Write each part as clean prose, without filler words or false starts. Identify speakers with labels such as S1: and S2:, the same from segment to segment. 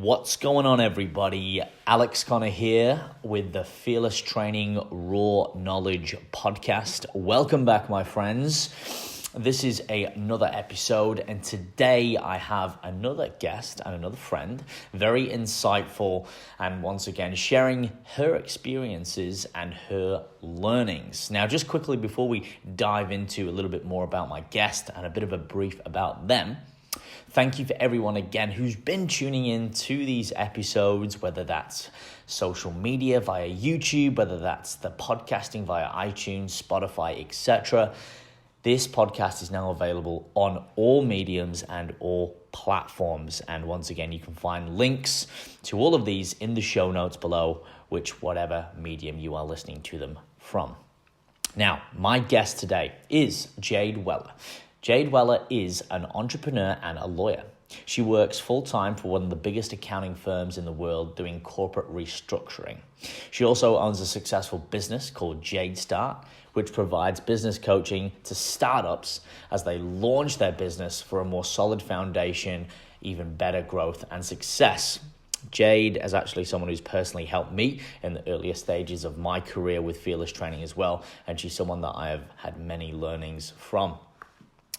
S1: What's going on, everybody? Alex Connor here with the Fearless Training Raw Knowledge podcast. Welcome back, my friends. This is another episode, and today I have another guest and another friend, very insightful, and once again sharing her experiences and her learnings. Now, just quickly before we dive into a little bit more about my guest and a bit of a brief about them, thank you for everyone again who's been tuning in to these episodes, whether that's social media via YouTube, whether that's the podcasting via iTunes, Spotify, etc. This podcast is now available on all mediums and all platforms. And once again, you can find links to all of these in the show notes below, whatever medium you are listening to them from. Now, my guest today is Jade Weller. Jade Weller is an entrepreneur and a lawyer. She works full-time for one of the biggest accounting firms in the world doing corporate restructuring. She also owns a successful business called JadeStart, which provides business coaching to startups as they launch their business for a more solid foundation, even better growth and success. Jade is actually someone who's personally helped me in the earlier stages of my career with Fearless Training as well, and she's someone that I have had many learnings from.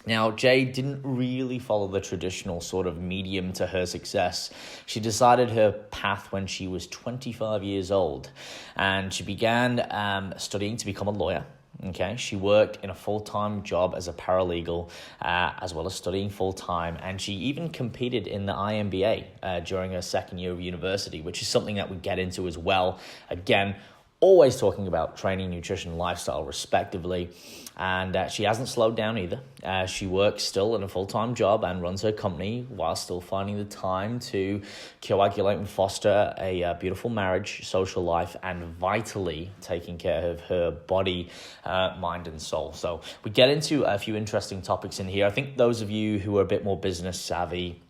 S1: Now, Jade didn't really follow the traditional sort of medium to her success. She decided her path when she was 25 years old, and she began studying to become a lawyer. Okay, she worked in a full-time job as a paralegal, as well as studying full-time, and she even competed in the INBA during her second year of university, which is something that we get into as well. Again, always talking about training, nutrition, lifestyle, respectively. And she hasn't slowed down either. She works still in a full-time job and runs her company while still finding the time to coagulate and foster a beautiful marriage, social life, and vitally taking care of her body, mind, and soul. So we get into a few interesting topics in here. I think those of you who are a bit more business savvy,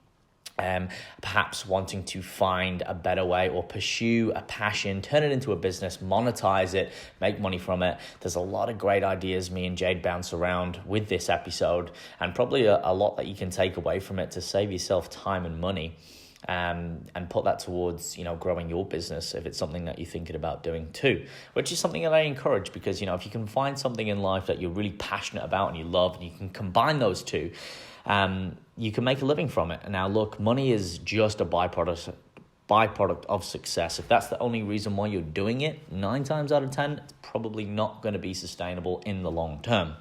S1: perhaps wanting to find a better way or pursue a passion, turn it into a business, monetize it, make money from it. There's a lot of great ideas me and Jade bounce around with this episode, and probably a lot that you can take away from it to save yourself time and money, and put that towards, growing your business if it's something that you're thinking about doing too, which is something that I encourage because, if you can find something in life that you're really passionate about and you love, and you can combine those two, you can make a living from it. Now, look, money is just a byproduct of success. If that's the only reason why you're doing it, 9 times out of 10, it's probably not going to be sustainable in the long term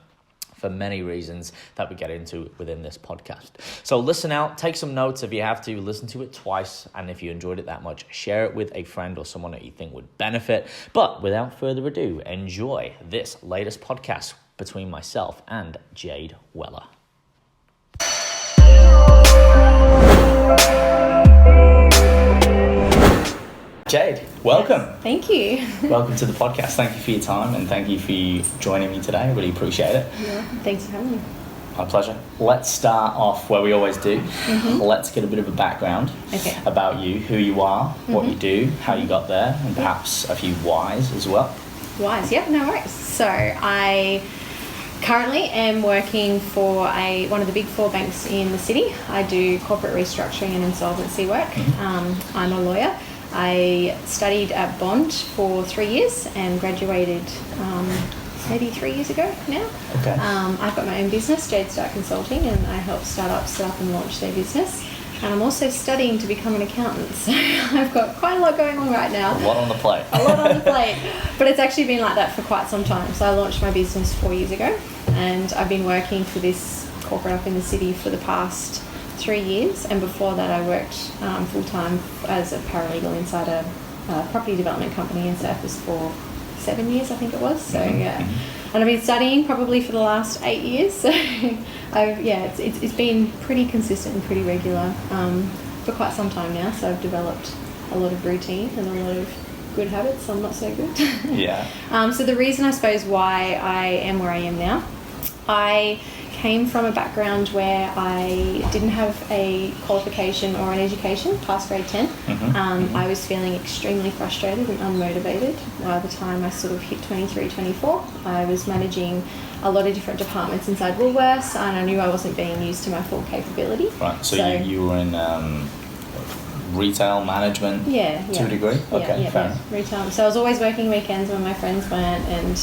S1: for many reasons that we get into within this podcast. So listen out, take some notes if you have to, listen to it twice, and if you enjoyed it that much, share it with a friend or someone that you think would benefit. But without further ado, enjoy this latest podcast between myself and Jade Weller. Jade, welcome.
S2: Yes, thank you.
S1: Welcome to the podcast. Thank you for your time and thank you for joining me today. I really appreciate it.
S2: Yeah, thanks for having me.
S1: My pleasure. Let's start off where we always do. Let's get a bit of a background about you, who you are, what you do, how you got there, and perhaps a few whys as well.
S2: Whys, yeah, no worries. So I currently am working for one of the big 4 banks in the city. I do corporate restructuring and insolvency work. I'm a lawyer. I studied at Bond for 3 years and graduated maybe 3 years ago now.
S1: Okay.
S2: I've got my own business, JadeStart Consulting, and I help startups set up and launch their business. And I'm also studying to become an accountant, so I've got quite a lot going on right now.
S1: A lot on the plate.
S2: But it's actually been like that for quite some time. So I launched my business 4 years ago, and I've been working for this corporate up in the city for the past 3 years, and before that I worked full-time as a paralegal inside a property development company in Surfers for 7 years, I think it was. So yeah, and I've been studying probably for the last 8 years. So it's been pretty consistent and pretty regular for quite some time now. So I've developed a lot of routine and a lot of good habits. Some not so good.
S1: Yeah.
S2: So the reason I suppose why I am where I am now, I came from a background where I didn't have a qualification or an education past grade 10. I was feeling extremely frustrated and unmotivated by the time I sort of hit 23, 24. I was managing a lot of different departments inside Woolworths, and I knew I wasn't being used to my full capability.
S1: Right, so you were in
S3: retail management to a degree? Okay, fair.
S2: Retail. So I was always working weekends when my friends weren't, and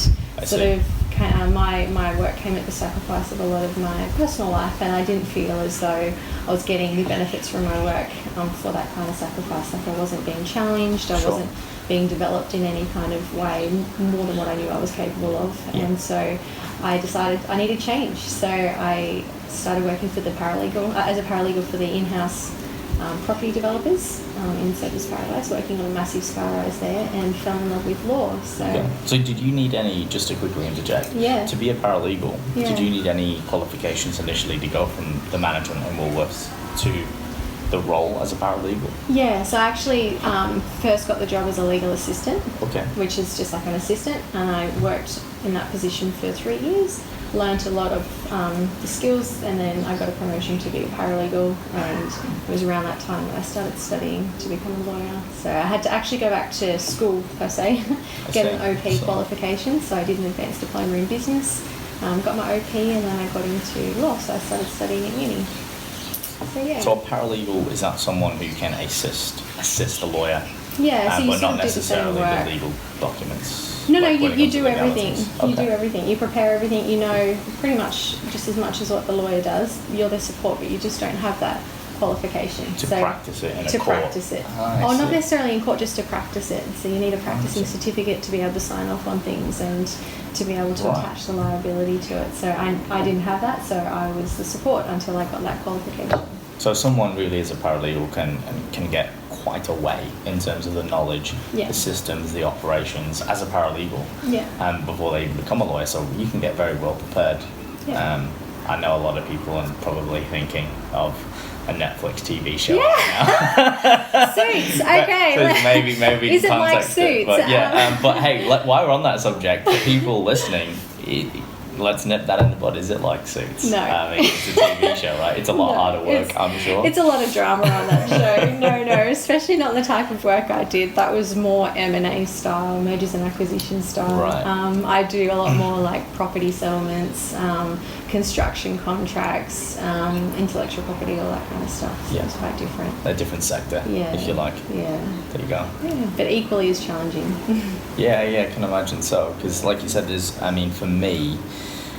S2: my work came at the sacrifice of a lot of my personal life, and I didn't feel as though I was getting the benefits from my work for that kind of sacrifice. Like I wasn't being challenged, I wasn't being developed in any kind of way more than what I knew I was capable of. And so I decided I needed change. So I started working for the paralegal, as a paralegal for the in-house property developers in Surfers Paradise, working on a massive skyrise there, and fell in love with law.
S3: So did you need any, just to quickly interject, to be a paralegal, did you need any qualifications initially to go from the management in Woolworths to the role as a paralegal?
S2: Yeah, so I actually first got the job as a legal assistant, which is just like an assistant, and I worked in that position for 3 years, learnt a lot of the skills, and then I got a promotion to be a paralegal, and it was around that time that I started studying to become a lawyer. So I had to actually go back to school, per se, get an OP qualification, so I did an advanced diploma in business, got my OP, and then I got into law, so I started studying at uni. So
S3: a paralegal, is that someone who can assist a lawyer?
S2: Yeah, so you
S3: but
S2: sort
S3: not
S2: of do the same
S3: necessarily
S2: work.
S3: The legal documents.
S2: No, you do everything. You do everything. You prepare everything. You know pretty much just as much as what the lawyer does. You're their support, but you just don't have that qualification.
S3: To practice it in a court.
S2: To practice it. Not necessarily in court, just to practice it. So you need a practicing certificate to be able to sign off on things and to be able to attach the liability to it. So I didn't have that, so I was the support until I got that qualification.
S3: So someone really as a paralegal can get quite a way in terms of the knowledge, the systems, the operations as a paralegal before they become a lawyer. So you can get very well prepared. I know a lot of people are probably thinking of a Netflix TV show right now.
S2: Suits, okay.
S3: So maybe
S2: is it like Suits?
S3: But hey, while we're on that subject, for people listening, let's nip that in the bud. Is it like Suits?
S2: No.
S3: I mean, it's a TV show, right? It's a lot harder work, I'm sure.
S2: It's a lot of drama on that show. No, especially not the type of work I did. That was more M&A style, mergers and acquisition style.
S3: Right.
S2: I do a lot more like property settlements, construction contracts, intellectual property, all that kind of stuff. So it's quite different.
S3: A different sector, if you like.
S2: Yeah.
S3: There you go.
S2: Yeah, but equally as challenging.
S3: Yeah, I can imagine so. Because like you said, for me,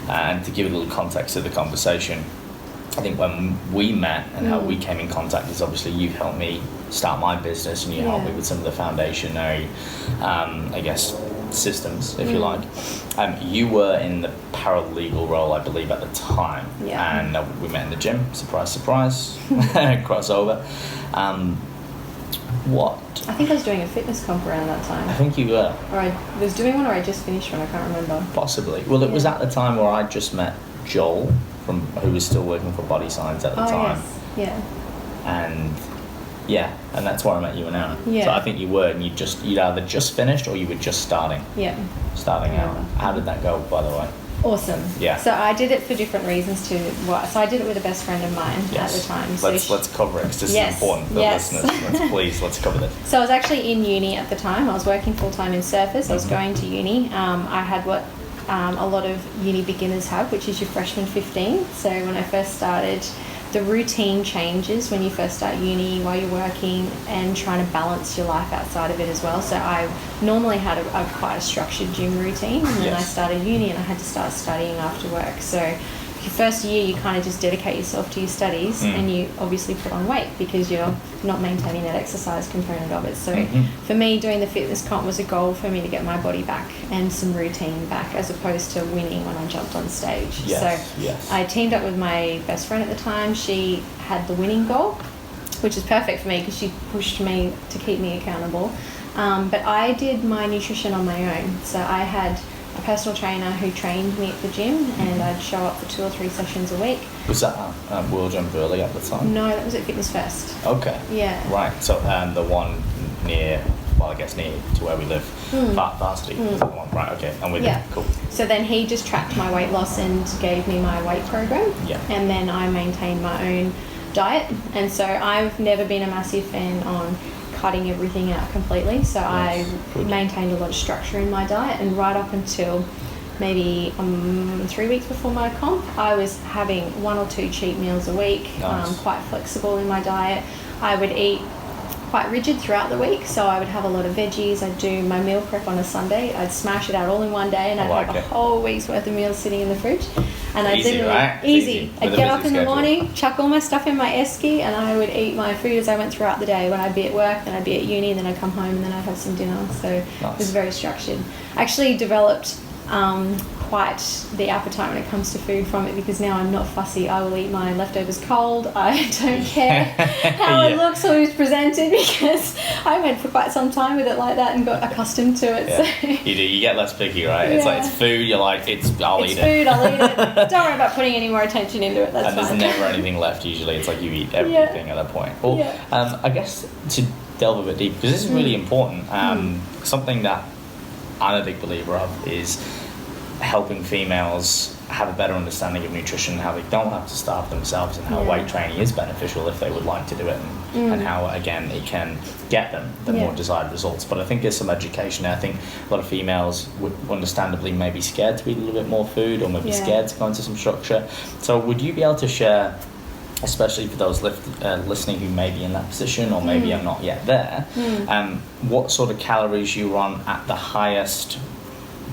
S3: and to give a little context to the conversation, I think when we met and how we came in contact is obviously you've helped me start my business and you helped me with some of the foundationary, systems, if you like. You were in the paralegal role, I believe, at the time. Yeah. And we met in the gym. Surprise, surprise. Crossover.
S2: I think I was doing a fitness comp around that time.
S3: I think you were.
S2: Or I was doing one, or I just finished one. I can't remember.
S3: Possibly. Well, it was at the time where I just met Joel, who was still working for Body Signs at the time.
S2: Yes.
S3: Yeah. And that's where I met you and Anna.
S2: Yeah.
S3: So I think you were, and you'd either just finished or you were just starting.
S2: Yeah.
S3: Starting out. How did that go, by the way?
S2: Awesome.
S3: Yeah.
S2: So I did it for different reasons too. So I did it with a best friend of mine at the time. So
S3: let's cover it, because this is important for the listeners. Let's cover this.
S2: So I was actually in uni at the time. I was working full-time in Surfers. I was going to uni. I had what a lot of uni beginners have, which is your freshman 15. So when I first started, the routine changes when you first start uni while you're working and trying to balance your life outside of it as well. So I normally had quite a structured gym routine, and then I started uni and I had to start studying after work. So your first year you kind of just dedicate yourself to your studies and you obviously put on weight because you're not maintaining that exercise component of it. So for me, doing the fitness comp was a goal for me to get my body back and some routine back, as opposed to winning when I jumped on stage. I teamed up with my best friend at the time. She had the winning goal, which is perfect for me because she pushed me to keep me accountable. But I did my nutrition on my own. So I had a personal trainer who trained me at the gym, and I'd show up for 2 or 3 sessions a week.
S3: Was that World Gym Burley at the time?
S2: No, that was at Fitness First.
S3: Okay.
S2: Yeah.
S3: Right. So the one near to where we live, Varsity. Is that the one? Right. Okay. I'm with you. Cool.
S2: So then he just tracked my weight loss and gave me my weight program.
S3: Yeah.
S2: And then I maintained my own diet, and so I've never been a massive fan on cutting everything out completely, so I maintained a lot of structure in my diet, and right up until maybe 3 weeks before my comp, I was having 1 or 2 cheat meals a week. Quite flexible in my diet. I would eat quite rigid throughout the week, so I would have a lot of veggies. I'd do my meal prep on a Sunday. I'd smash it out all in one day, and I'd have a whole week's worth of meals sitting in the fridge. And I'd easy. I'd get up in the morning, chuck all my stuff in my esky, and I would eat my food as I went throughout the day. When I'd be at work, then I'd be at uni, and then I'd come home, and then I'd have some dinner. So it was very structured. I actually developed quite the appetite when it comes to food from it, because now I'm not fussy. I will eat my leftovers cold. I don't care how it looks or who's presented, because I went for quite some time with it like that and got accustomed to it. So.
S3: You do. You get less picky, right? It's like, it's food. You're like, I'll eat it.
S2: It's food. I'll eat it. Don't worry about putting any more attention into it. That's
S3: fine. And there's never anything left. Usually, it's like you eat everything at that point. Well, I guess to delve a bit deep, because this is really important. Something that I'm a big believer of is helping females have a better understanding of nutrition, how they don't have to starve themselves, and how weight training is beneficial if they would like to do it, and how, again, it can get them the more desired results. But I think there's some education. I think a lot of females would understandably maybe scared to eat a little bit more food, or maybe scared to go into some structure. So would you be able to share, especially for those listening who may be in that position, or maybe are not yet there, what sort of calories you run at the highest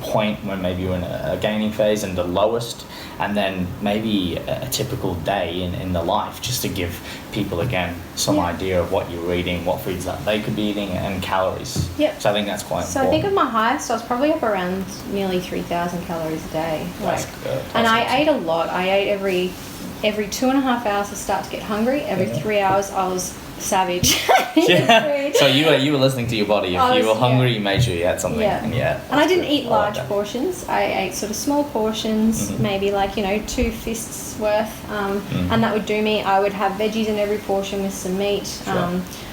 S3: point when maybe you're in a gaining phase, and the lowest, and then maybe a typical day in the life, just to give people, again, some idea of what you're eating, what foods that they could be eating, and calories. So I think that's quite important.
S2: So I think of my highest, I was probably up around nearly 3,000 calories a day.
S3: That's good.
S2: And I ate a lot. I ate every 2.5 hours I start to get hungry. Every 3 hours I was savage.
S3: So you were listening to your body. If you were hungry, you made sure you had something. And
S2: I didn't eat large portions. I ate sort of small portions, maybe like 2 fists worth, and that would do me. I would have veggies in every portion with some meat.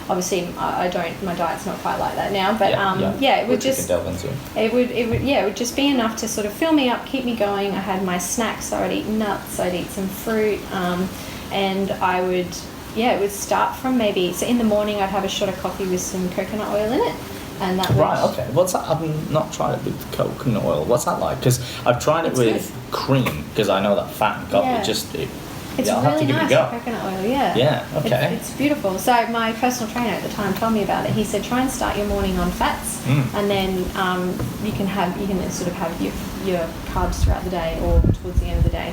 S2: Obviously, I don't. My diet's not quite like that now, but it would just. It would just be enough to sort of fill me up, keep me going. I had my snacks. So I'd eat nuts. I'd eat some fruit, and I would. It would start from maybe, so in the morning I'd have a shot of coffee with some coconut oil in it, and that
S3: okay. What's that? I've not tried it with coconut oil. What's that like? Because I've tried it with cream, because I know that fat and coffee
S2: it's
S3: I'll
S2: really
S3: have to give
S2: nice
S3: it a go.
S2: Coconut oil,
S3: okay.
S2: It's beautiful. So my personal trainer at the time told me about it. He said, try and start your morning on fats, and then you can sort of have your carbs throughout the day or towards the end of the day.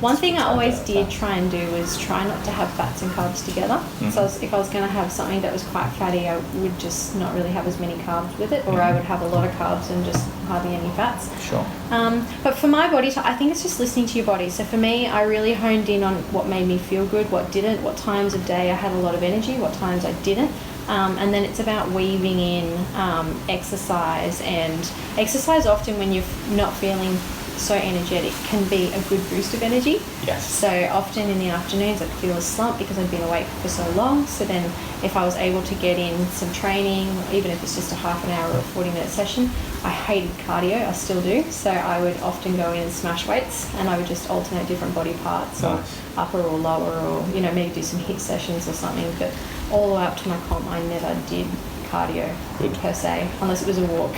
S2: One thing I always did try and do was try not to have fats and carbs together. So if I was going to have something that was quite fatty, I would just not really have as many carbs with it, or I would have a lot of carbs and just hardly any fats. But for my body type, I think it's just listening to your body. So for me, I really honed in on what made me feel good, what didn't, what times of day I had a lot of energy, what times I didn't. And then it's about weaving in exercise, and exercise often when you're not feeling so energetic can be a good boost of energy. So often in the afternoons I'd feel a slump because I'd been awake for so long. So then if I was able to get in some training, even if it's just a half an hour or a 40-minute session, I hated cardio, I still do. So I would often go in and smash weights, and I would just alternate different body parts, or upper or lower, or maybe do some HIIT sessions or something. But all the way up to my comp, I never did cardio per se, unless it was a walk.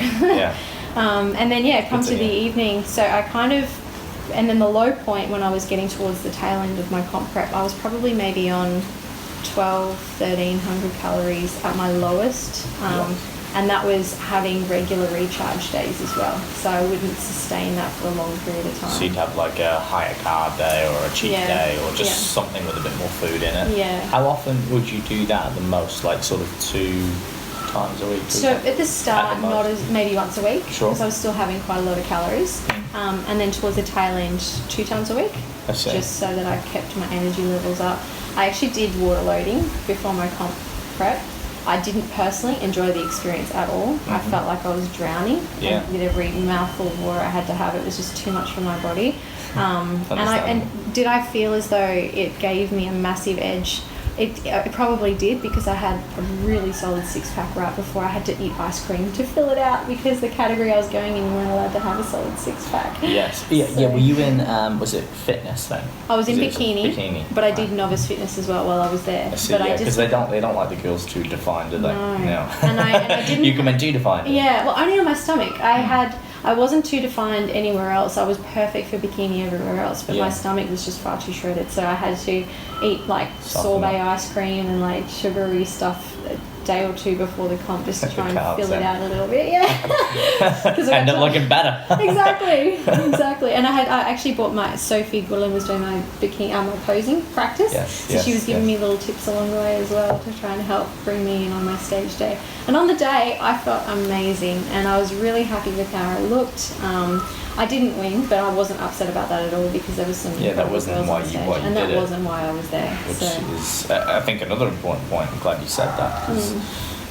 S2: And then come to the evening. So I kind of, and then the low point when I was getting towards the tail end of my comp prep, I was probably maybe on 1,300 calories at my lowest. And that was having regular recharge days as well. So I wouldn't sustain that for a long period of time.
S3: So you'd have like a higher carb day, or a cheat day, or just something with a bit more food in it. How often would you do that at the most? Like sort of 2 times a week?
S2: So at the start, not as maybe once a week, because I was still having quite a lot of calories. And then towards the tail end, 2 times a week, just so that I kept my energy levels up. I actually did water loading before my comp prep. I didn't personally enjoy the experience at all. I felt like I was drowning. And with every mouthful of water I had to have, it was just too much for my body. And did I feel as though it gave me a massive edge? It probably did, because I had a really solid 6-pack right before I had to eat ice cream to fill it out, because the category I was going in, you weren't allowed to have a solid 6-pack.
S3: Were you in, was it fitness then?
S2: I was in bikini, but I did novice fitness as well while I was there.
S3: Because they don't like the girls too defined, do they?
S2: No. And I didn't.
S3: You come in too defined.
S2: Only on my stomach. I wasn't too defined anywhere else. I was perfect for bikini everywhere else, but my stomach was just far too shredded. So I had to eat like sorbet ice cream and like sugary stuff day or two before the comp just to try and fill it out a little bit. Yeah.
S3: End up looking better.
S2: Exactly. And I actually bought Sophie Gwilym was doing my bikini, my posing practice. So she was giving me little tips along the way as well to try and help bring me in on my stage day. And on the day, I felt amazing, and I was really happy with how I looked. I didn't win, but I wasn't upset about that at all because there was some
S3: that wasn't why you
S2: and that wasn't why I was there.
S3: Which is, I think, another important point. I'm glad you said that, because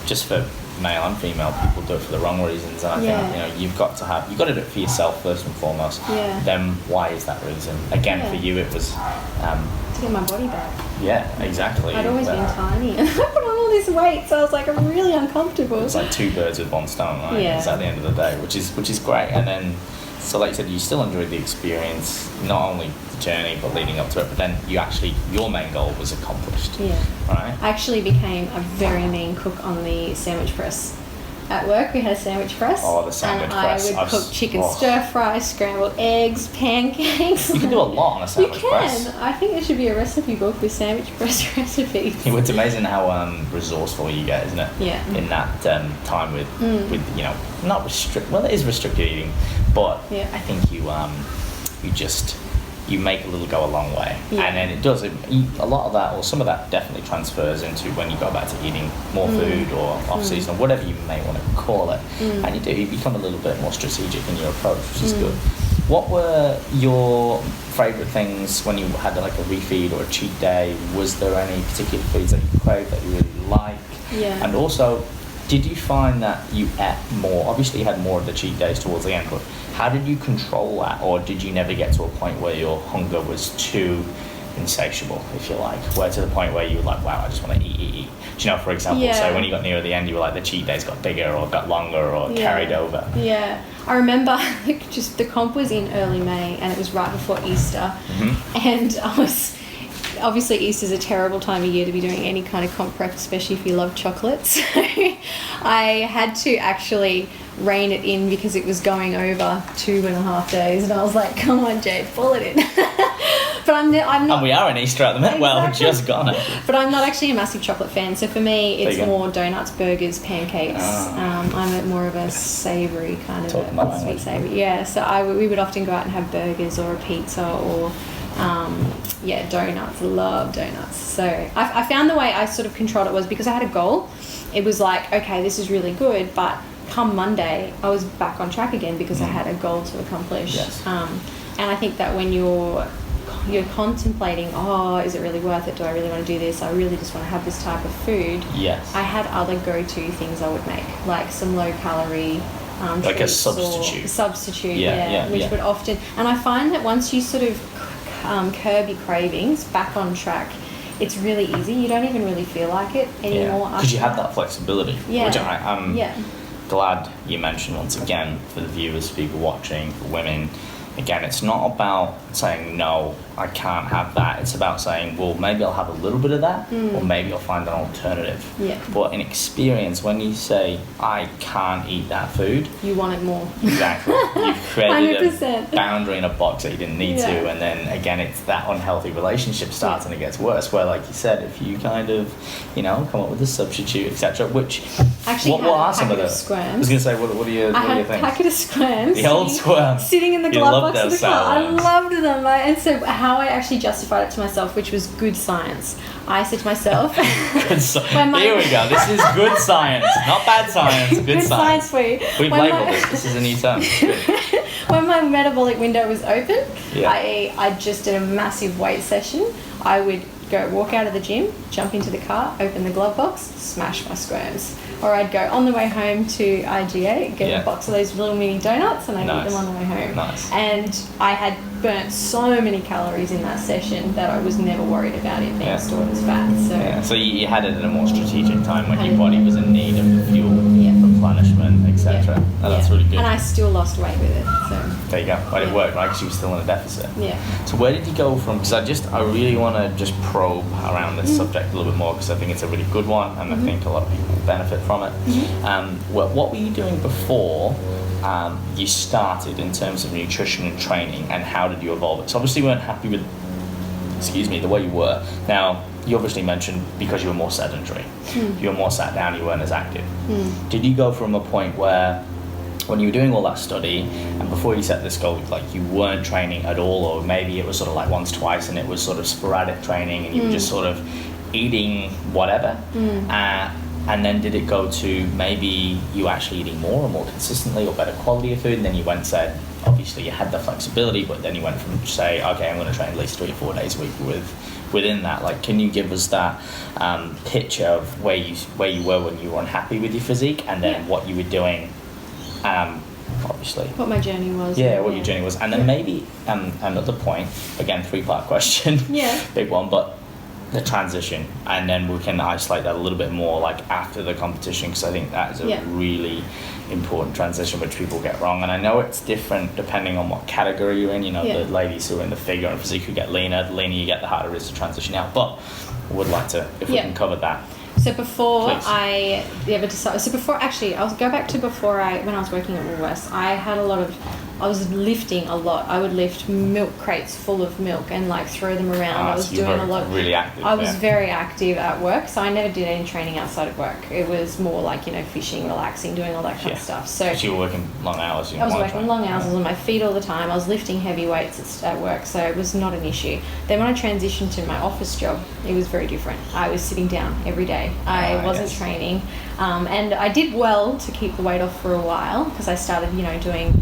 S3: just for male and female, people do it for the wrong reasons, and I think you've got to do it for yourself first and foremost. Then why is that reason? Again, for you, it was
S2: to get my body back.
S3: Yeah, exactly.
S2: I'd always been tiny, and I put on all this weight, so I was like, I'm really uncomfortable.
S3: It's like two birds with one stone, right? It's at the end of the day, which is great. And then, so like you said, you still enjoyed the experience, not only the journey, but leading up to it, but then your main goal was accomplished. Yeah. Right?
S2: I actually became a very mean cook on the sandwich press. At work, we had a sandwich press.
S3: Oh, the sandwich press.
S2: And I would cook chicken stir fry, scrambled eggs, pancakes.
S3: You can do a lot on a sandwich press.
S2: You can. I think there should be a recipe book with sandwich press recipes.
S3: It's amazing how resourceful you get, isn't it?
S2: Yeah.
S3: In that time with not well, it is restricted eating, but I think you make a little go a long way. And then it does, a lot of that, or some of that definitely transfers into when you go back to eating more food or off-season or whatever you may want to call it. And you become a little bit more strategic in your approach, which is good. What were your favourite things when you had like a refeed or a cheat day? Was there any particular foods that you craved that you really liked?
S2: Yeah.
S3: And also, did you find that you ate more? Obviously you had more of the cheat days towards the end, but how did you control that? Or did you never get to a point where your hunger was too insatiable, if you like? Where to the point where you were like, wow, I just want to eat. Do you know, for example, so when you got near the end, you were like, the cheat days got bigger or got longer or carried over?
S2: Yeah. I remember just the comp was in early May and it was right before Easter. And I was... Obviously, Easter's a terrible time of year to be doing any kind of comp prep, especially if you love chocolate. So I had to actually rein it in because it was going over 2.5 days. And I was like, come on, Jade, pull it in. But I'm not... And
S3: we are in Easter at the minute. Exactly. Well, just gone.
S2: But I'm not actually a massive chocolate fan. So for me, it's more donuts, burgers, pancakes. I'm more of a savoury kind of a sweet savoury. Yeah, so we would often go out and have burgers or a pizza or... donuts. Love donuts. So I found the way I sort of controlled it was because I had a goal. It was like, okay, this is really good, but come Monday, I was back on track again because I had a goal to accomplish.
S3: Yes.
S2: And I think that when you're contemplating, is it really worth it? Do I really want to do this? I really just want to have this type of food.
S3: Yes.
S2: I had other go-to things I would make, like some low-calorie
S3: like a substitute.
S2: Which would often... And I find that once you sort of curb your cravings back on track, it's really easy. You don't even really feel like it anymore.
S3: Because you have that flexibility, which I'm glad you mentioned once again for the viewers, for people watching, for women. Again, it's not about saying, no, I can't have that. It's about saying, well, maybe I'll have a little bit of that, or maybe I'll find an alternative.
S2: Yeah.
S3: But in experience, when you say, I can't eat that food...
S2: You want it more.
S3: Exactly. You've created
S2: 100%.
S3: a boundary in a box that you didn't need to, and then, again, it's that unhealthy relationship starts and it gets worse, where, like you said, if you kind of, come up with a substitute, etc., which...
S2: Actually,
S3: what are some of the...
S2: Squirms.
S3: I was going to say, what are your things?
S2: I had a packet of squirms.
S3: The old squirm.
S2: Sitting in the glove box of the car. I loved them. And so how I actually justified it to myself, which was good science. I said to myself...
S3: Here we go. This is good science. Not bad science. Good science.
S2: For you.
S3: We've labelled this. This is a new term.
S2: When my metabolic window was open, I just did a massive weight session. I would walk out of the gym, jump into the car, open the glove box, smash my squirms. Or I'd go on the way home to IGA, get a box of those little mini donuts, and I'd eat them on the way home.
S3: Nice.
S2: And I had burnt so many calories in that session that I was never worried about it being stored as fat. So
S3: you had it at a more strategic time when your body was in need of the fuel, replenishment, etc. And that's really good.
S2: And I still lost weight with it. So
S3: there you go. But it worked, right? Because you were still in a deficit.
S2: Yeah.
S3: So where did you go from? Because I really want to just probe around this subject a little bit more, because I think it's a really good one, and I think a lot of people will benefit from it. What were you doing before you started in terms of nutrition and training, and how did you evolve it? So obviously you weren't happy with, the way you were. Now, you obviously mentioned because you were more sedentary. You were more sat down, you weren't as active. Did you go from a point where when you were doing all that study and before you set this goal, like you weren't training at all, or maybe it was sort of like once, twice, and it was sort of sporadic training and you were just sort of eating whatever? And then did it go to maybe you actually eating more or more consistently or better quality of food, and then you went and said, obviously you had the flexibility, but then you went from say, okay, I'm going to train at least 3 or 4 days a week within that. Like, can you give us that picture of where you were when you were unhappy with your physique, and then what you were doing, obviously
S2: what my journey was,
S3: what your journey was, and then maybe another point, again 3-part question, big one, but the transition, and then we can isolate that a little bit more like after the competition, because I think that is a really important transition which people get wrong. And I know it's different depending on what category you're in. You know, the ladies who are in the figure and physique who get leaner, the leaner you get, the harder it is to transition out. But I would like to, if we can cover that.
S2: So before
S3: Please.
S2: I ever decided, I'll go back to when I was working at Woolworths, I was lifting a lot. I would lift milk crates full of milk and like throw them around. I was doing a lot.
S3: Really active.
S2: I was very active at work, so I never did any training outside of work. It was more like, fishing, relaxing, doing all that kind of stuff. So
S3: you were working long hours.
S2: I was working long hours. I was on my feet all the time. I was lifting heavy weights at work, so it was not an issue. Then when I transitioned to my office job, it was very different. I was sitting down every day. I wasn't training. And I did well to keep the weight off for a while, because I started, doing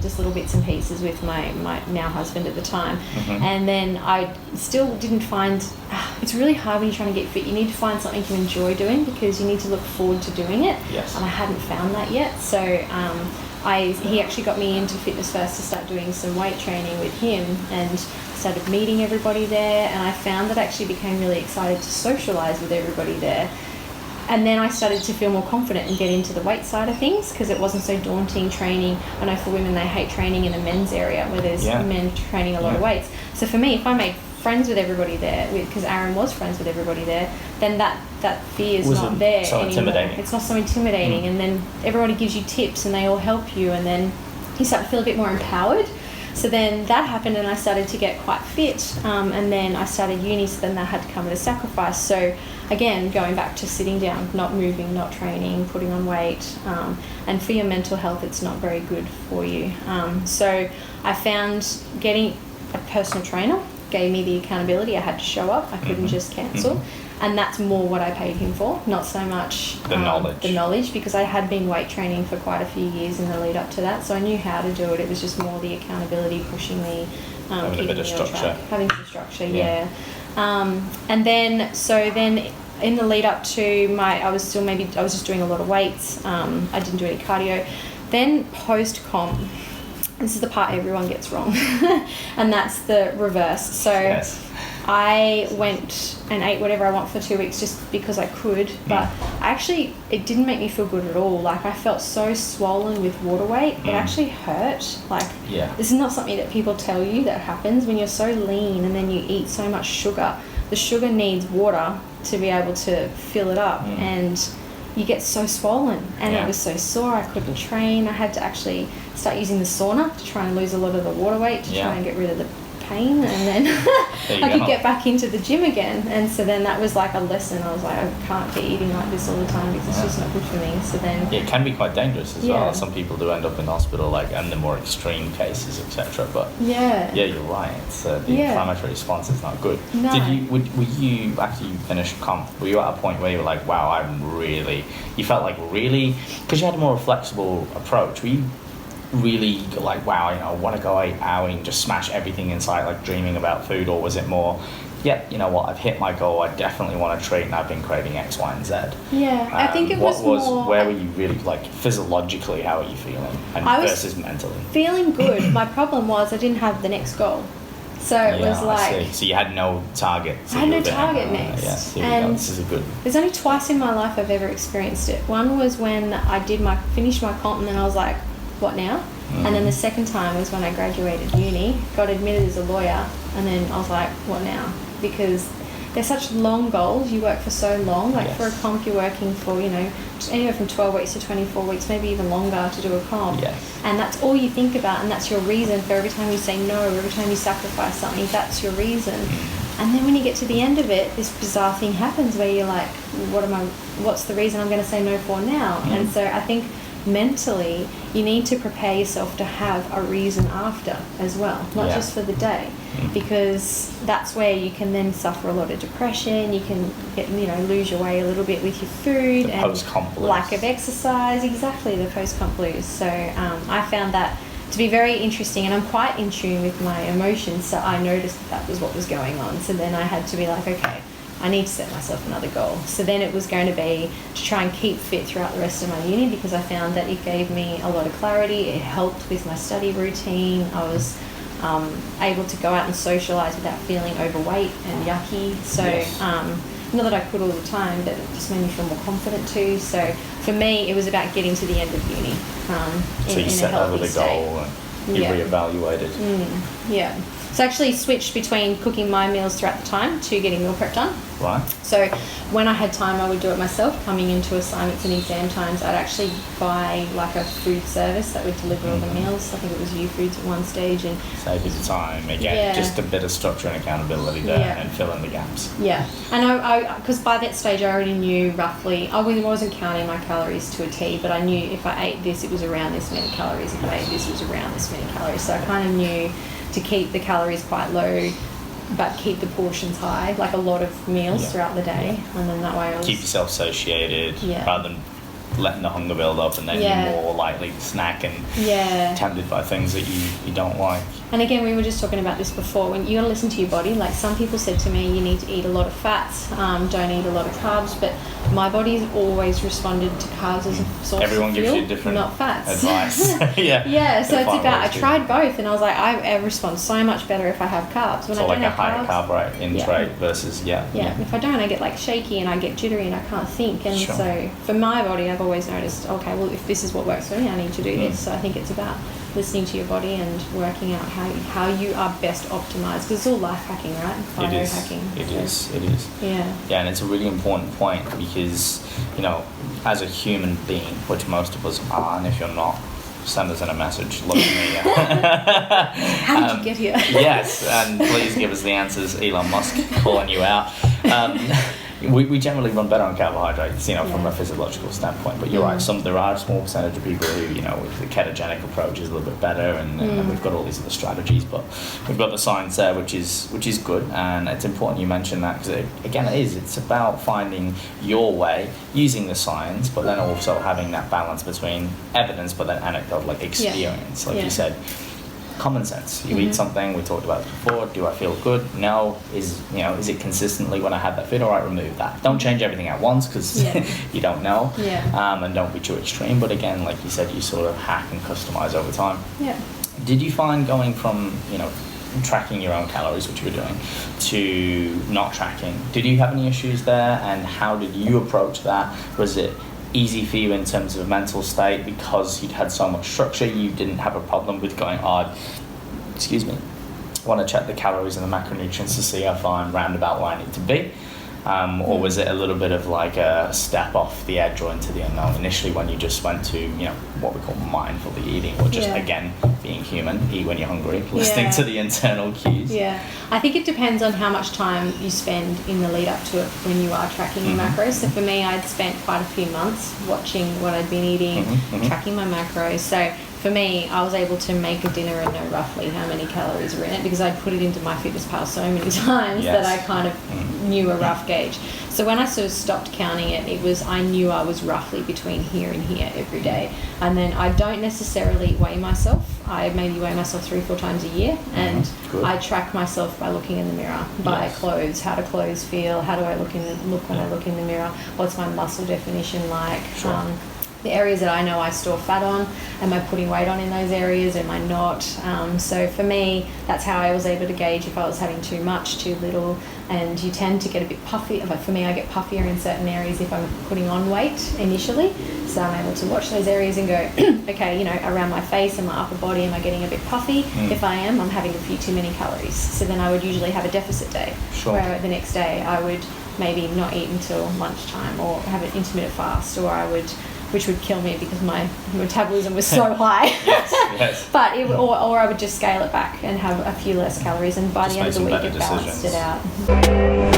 S2: just little bits and pieces with my now husband at the time. And then I still didn't find, it's really hard when you're trying to get fit. You need to find something you enjoy doing, because you need to look forward to doing it.
S3: Yes.
S2: And I hadn't found that yet. So he actually got me into Fitness First to start doing some weight training with him, and started meeting everybody there. And I found that I actually became really excited to socialise with everybody there. And then I started to feel more confident and get into the weight side of things, because it wasn't so daunting training. I know for women, they hate training in the men's area where there's men training a lot of weights. So for me, if I made friends with everybody there, because Aaron was friends with everybody there, then that fear is not there anymore.
S3: Intimidating.
S2: It's not so intimidating. And then everybody gives you tips and they all help you, and then you start to feel a bit more empowered. So then that happened, and I started to get quite fit, and then I started uni, so then that had to come at a sacrifice. So again, going back to sitting down, not moving, not training, putting on weight, and for your mental health, it's not very good for you. So I found getting a personal trainer gave me the accountability. I had to show up. I couldn't just cancel. And that's more what I paid him for, not so much
S3: the knowledge,
S2: because I had been weight training for quite a few years in the lead up to that, so I knew how to do it. It was just more the accountability, pushing me,
S3: having a bit of structure.
S2: Having some structure, and then in the lead up to I was just doing a lot of weights. I didn't do any cardio. Then post comp, this is the part everyone gets wrong, and that's the reverse. So I went and ate whatever I want for 2 weeks just because I could, but it didn't make me feel good at all. Like, I felt so swollen with water weight. It actually hurt. Like, this is not something that people tell you that happens when you're so lean and then you eat so much sugar. The sugar needs water to be able to fill it up, and you get so swollen, and it was so sore. I couldn't train. I had to actually start using the sauna to try and lose a lot of the water weight to try and get rid of the pain, and then I could get back into the gym again. And so then that was like a lesson. I was like, I can't be eating like this all the time, because it's just not good for me. So then
S3: it can be quite dangerous as well. Some people do end up in hospital, like, and the more extreme cases, etc. But you're right. It's the inflammatory response is not good.
S2: No.
S3: Were you after you finished comp, were you at a point where you were like, wow, you felt like really, because you had a more flexible approach, were you really like, wow, I want to go out and just smash everything inside, like dreaming about food? Or was it more, you know what, I've hit my goal, I definitely want to treat, and I've been craving X, Y, and Z?
S2: I think it was more...
S3: Where were you really, like, physiologically, how are you feeling? And versus mentally?
S2: Feeling good. My problem was I didn't have the next goal. So it was like...
S3: I see. So you had no target.
S2: I had no target next.
S3: This is a good...
S2: There's only twice in my life I've ever experienced it. One was when I finished my comp, and then I was like, what now? And then the second time was when I graduated uni, got admitted as a lawyer, and then I was like, what now? Because they're such long goals. You work for so long. Like for a comp, you're working for, anywhere from 12 weeks to 24 weeks, maybe even longer to do a comp. And that's all you think about, and that's your reason for every time you say no, every time you sacrifice something, that's your reason. And then when you get to the end of it, this bizarre thing happens where you're like, what's the reason I'm going to say no for now? And so I think mentally you need to prepare yourself to have a reason after as well, not just for the day, because that's where you can then suffer a lot of depression. You can get, lose your way a little bit with your food, and lack of exercise. Exactly, the post-comp blues. So I found that to be very interesting, and I'm quite in tune with my emotions, so I noticed that was what was going on. So then I had to be like, okay, I need to set myself another goal. So then it was going to be to try and keep fit throughout the rest of my uni, because I found that it gave me a lot of clarity. It helped with my study routine. I was able to go out and socialise without feeling overweight and yucky. So not that I could all the time, but it just made me feel more confident too. So for me, it was about getting to the end of uni
S3: so you set over the goal and you reevaluated.
S2: Yeah. So I actually switched between cooking my meals throughout the time to getting meal prep done.
S3: Right.
S2: So when I had time, I would do it myself. Coming into assignments and exam times, I'd actually buy like a food service that would deliver all the meals. I think it was U-Foods at one stage. And
S3: save you the time. Again, just a bit of structure and accountability there and fill in the gaps.
S2: Yeah. And I because by that stage I already knew roughly, I wasn't counting my calories to a T, but I knew if I ate this, it was around this many calories. If I ate this, it was around this many calories. So I kind of knew to keep the calories quite low, but keep the portions high, like a lot of meals throughout the day, and then that way I was...
S3: Keep yourself satiated rather than letting the hunger build up, and then you're more likely to snack and tempted by things that you don't like.
S2: And again, we were just talking about this before, when you got to listen to your body. Like some people said to me, you need to eat a lot of fats, don't eat a lot of carbs, but my body's always responded to carbs as a source
S3: Everyone
S2: of
S3: gives
S2: fuel,
S3: you different
S2: not fats.
S3: advice.
S2: So it's about, I tried both, and I was like, I respond so much better if I have carbs. When
S3: so
S2: I
S3: like
S2: don't
S3: a higher
S2: have
S3: carb rate intake versus
S2: if I don't, I get like shaky and I get jittery and I can't think. And so for my body, I've always noticed, okay, well, if this is what works for me, I need to do this. So I think it's about listening to your body and working out how you are best optimized, because it's all life hacking, right? Biohacking.
S3: It is. Yeah, and it's a really important point, because as a human being, which most of us are, and if you're not, send us in a message. Look at me.
S2: How did you get here?
S3: Yes, and please give us the answers. Elon Musk calling you out. We generally run better on carbohydrates, from a physiological standpoint. But you're right. There are a small percentage of people who, with the ketogenic approach is a little bit better, and we've got all these other strategies. But we've got the science there, which is good, and it's important you mention that, because it's about finding your way, using the science, but then also having that balance between evidence, but then anecdotal, like experience, like you said. Common sense. You eat something, we talked about it before. Do I feel good? No. Is it consistently when I have that food? All right, remove that. Don't change everything at once, because you don't know. And don't be too extreme. But again, like you said, you sort of hack and customize over time. Did you find going from tracking your own calories, which you were doing, to not tracking, did you have any issues there, and how did you approach that? Was it easy for you in terms of mental state, because you'd had so much structure, you didn't have a problem with going, want to check the calories and the macronutrients to see if I'm round about where I need to be? Or was it a little bit of like a step off the edge or into the unknown initially, when you just went to, what we call mindfully eating, or just, again, being human, eat when you're hungry, listening to the internal cues?
S2: I think it depends on how much time you spend in the lead up to it when you are tracking your macros. So for me, I'd spent quite a few months watching what I'd been eating, tracking my macros. So for me, I was able to make a dinner and know roughly how many calories were in it, because I'd put it into MyFitnessPal so many times that I kind of knew a rough gauge. So when I sort of stopped counting it, I knew I was roughly between here and here every day. And then I don't necessarily weigh myself. I maybe weigh myself 3-4 times a year, and I track myself by looking in the mirror, by clothes. How do clothes feel? How do I look when I look in the mirror? What's my muscle definition like? The areas that I know I store fat on, am I putting weight on in those areas? Am I not? So for me, that's how I was able to gauge if I was having too much, too little. And you tend to get a bit puffy. But for me, I get puffier in certain areas if I'm putting on weight initially. So I'm able to watch those areas and go, okay, around my face and my upper body, am I getting a bit puffy? If I am, I'm having a few too many calories. So then I would usually have a deficit day, where the next day I would maybe not eat until lunchtime, or have an intermittent fast, or I would which would kill me because my metabolism was so high.
S3: Yes.
S2: But or I would just scale it back and have a few less calories, and by the end of the week it balanced it out.